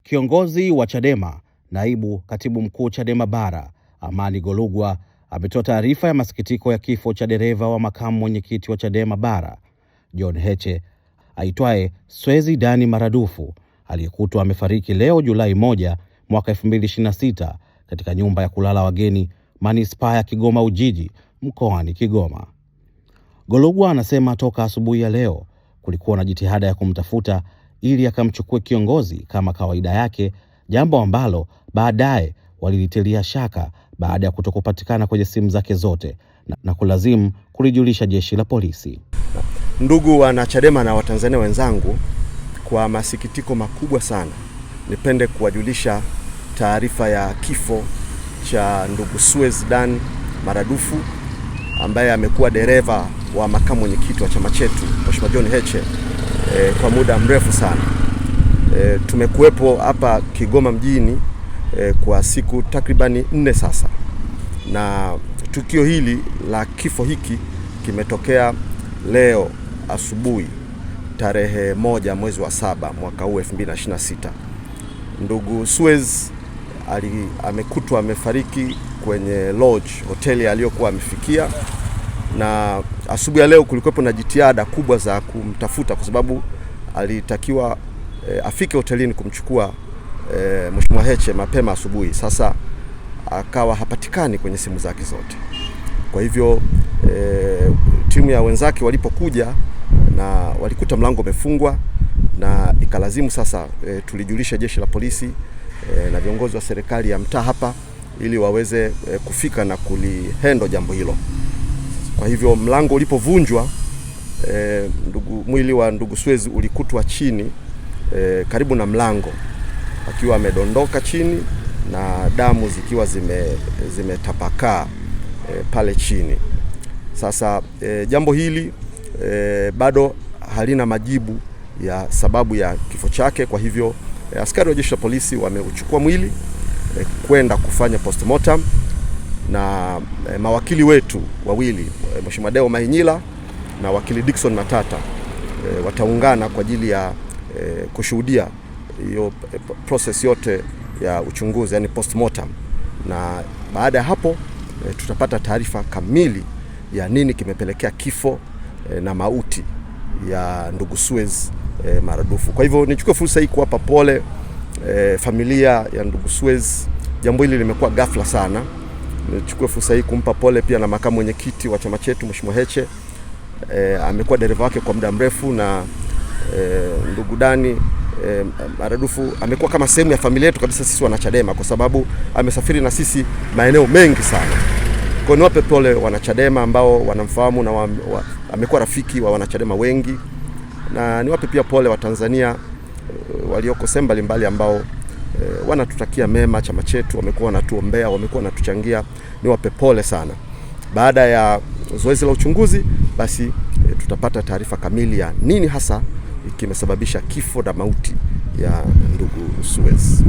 Kiongozi wa Chadema, naibu katibu mkuu Chadema Bara, Amani Golugwa, ametoa taarifa ya masikitiko ya kifo cha dereva wa makamu mwenyekiti wa Chadema Bara, John Heche, aitwaye Swezi Dani Maradufu, aliyekutwa amefariki leo Julai 1 mwaka 2026 katika nyumba ya kulala wageni manispaa ya Kigoma Ujiji mkoani Kigoma. Golugwa anasema toka asubuhi ya leo kulikuwa na jitihada ya kumtafuta ili akamchukue kiongozi kama kawaida yake, jambo ambalo baadaye walilitilia shaka baada ya kutokupatikana kwenye simu zake zote na kulazimu kulijulisha jeshi la polisi. Ndugu wana Chadema na Watanzania wenzangu, kwa masikitiko makubwa sana nipende kuwajulisha taarifa ya kifo cha ndugu Swezi Dani Maradufu ambaye amekuwa dereva wa makamu mwenyekiti wa chama chetu Mheshimiwa John Heche kwa muda mrefu sana. Tumekuwepo hapa Kigoma mjini kwa siku takribani 4 sasa, na tukio hili la kifo hiki kimetokea leo asubuhi tarehe 1 mwezi wa 7 mwaka huu 2026. Ndugu Swezi amekutwa amefariki kwenye lodge hoteli aliyokuwa amefikia, na asubuhi ya leo kulikuwepo na jitihada kubwa za kumtafuta kwa sababu alitakiwa afike hotelini kumchukua Mheshimiwa Heche mapema asubuhi. Sasa akawa hapatikani kwenye simu zake zote. Kwa hivyo timu ya wenzake walipokuja na walikuta mlango umefungwa, na ikalazimu sasa tulijulisha jeshi la polisi na viongozi wa serikali ya mtaa hapa ili waweze kufika na kulihendo jambo hilo. Kwa hivyo mlango ulipovunjwa, mwili wa ndugu Swezi ulikutwa chini karibu na mlango, akiwa amedondoka chini na damu zikiwa zimetapakaa pale chini. Sasa jambo hili bado halina majibu ya sababu ya kifo chake. Kwa hivyo askari wa jeshi la polisi wameuchukua mwili kwenda kufanya postmortem, na mawakili wetu wawili, Mheshimiwa Deo Mahinyila na wakili Dickson Matata, wataungana kwa ajili ya kushuhudia hiyo process yote ya uchunguzi, yani postmortem, na baada ya hapo tutapata taarifa kamili ya nini kimepelekea kifo na mauti ya ndugu Swezi Maradufu. Kwa hivyo nichukue fursa hii kuwapa pole familia ya ndugu Swezi. Jambo hili limekuwa ghafla sana. Nichukue fursa hii kumpa pole pia na makamu mwenyekiti wa chama chetu Mheshimiwa Heche. Amekuwa dereva wake kwa muda mrefu, na ndugu Dani Maradufu amekuwa kama sehemu ya familia yetu kabisa sisi wana Chadema, kwa sababu amesafiri na sisi maeneo mengi sana. Kwa niwape pole wana Chadema ambao wanamfahamu na amekuwa rafiki wa wana Chadema wengi, na niwape pia pole wa Tanzania walioko sehemu mbalimbali ambao wanatutakia mema chama chetu, wamekuwa wanatuombea, wamekuwa wanatuchangia. Niwape pole sana. Baada ya zoezi la uchunguzi, basi tutapata taarifa kamili ya nini hasa kimesababisha kifo na mauti ya ndugu Swezi.